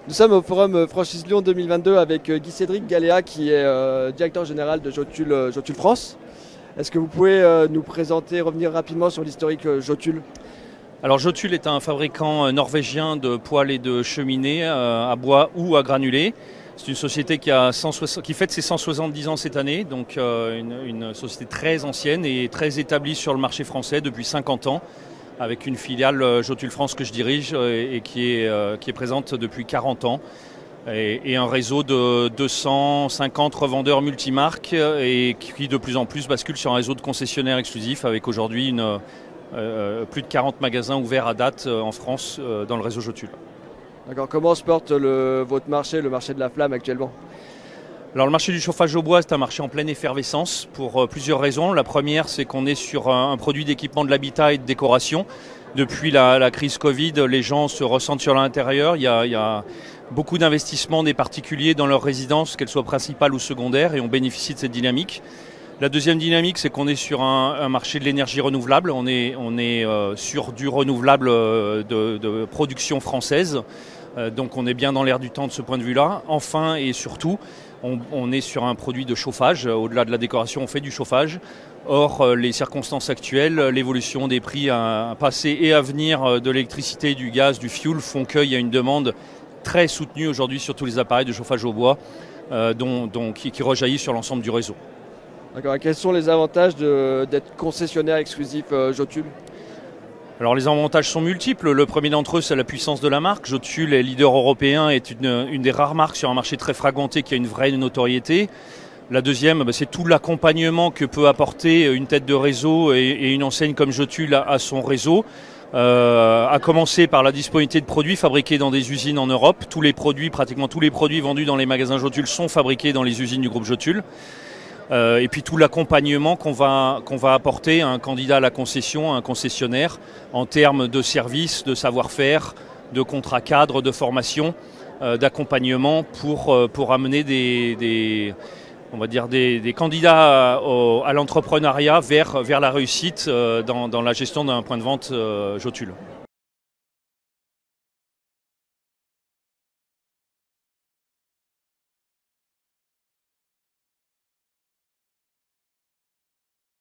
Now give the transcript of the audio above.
Nous sommes au forum Franchise Lyon 2022 avec Guy-Cédric Galéa qui est directeur général de Jotul France. Est-ce que vous pouvez nous présenter, revenir rapidement sur l'historique Jotul? Alors Jotul est un fabricant norvégien de poêles et de cheminées à bois ou à granulés. C'est une société qui fête ses 170 ans cette année, donc une société très ancienne et très établie sur le marché français depuis 50 ans, avec une filiale Jotul France que je dirige et qui est présente depuis 40 ans. Et un réseau de 250 revendeurs multimarques et qui de plus en plus bascule sur un réseau de concessionnaires exclusifs avec aujourd'hui plus de 40 magasins ouverts à date en France dans le réseau Jotul. D'accord. Comment se porte votre marché, le marché de la flamme actuellement? Alors le marché du chauffage au bois, c'est un marché en pleine effervescence pour plusieurs raisons. La première, c'est qu'on est sur un produit d'équipement de l'habitat et de décoration. Depuis la crise Covid, les gens se ressentent sur l'intérieur. Il y a beaucoup d'investissements des particuliers dans leur résidence, qu'elles soient principales ou secondaires, et on bénéficie de cette dynamique. La deuxième dynamique, c'est qu'on est sur un marché de l'énergie renouvelable. On est sur du renouvelable de production française. Donc on est bien dans l'air du temps de ce point de vue-là. Enfin et surtout, on est sur un produit de chauffage. Au-delà de la décoration, on fait du chauffage. Or, les circonstances actuelles, l'évolution des prix à passer et à venir de l'électricité, du gaz, du fioul font qu'il y a une demande très soutenue aujourd'hui sur tous les appareils de chauffage au bois qui rejaillit sur l'ensemble du réseau. D'accord. Quels sont les avantages d'être concessionnaire exclusif Jotul? Alors les avantages sont multiples. Le premier d'entre eux, c'est la puissance de la marque. Jotul est leader européen, est une des rares marques sur un marché très fragmenté qui a une vraie notoriété. La deuxième, c'est tout l'accompagnement que peut apporter une tête de réseau et une enseigne comme Jotul à son réseau. À commencer par la disponibilité de produits fabriqués dans des usines en Europe. Pratiquement tous les produits vendus dans les magasins Jotul sont fabriqués dans les usines du groupe Jotul. Et puis tout l'accompagnement qu'on va apporter à un candidat à la concession, à un concessionnaire, en termes de services, de savoir-faire, de contrats cadres, de formation, d'accompagnement pour amener des candidats à l'entrepreneuriat vers la réussite dans la gestion d'un point de vente Jotul.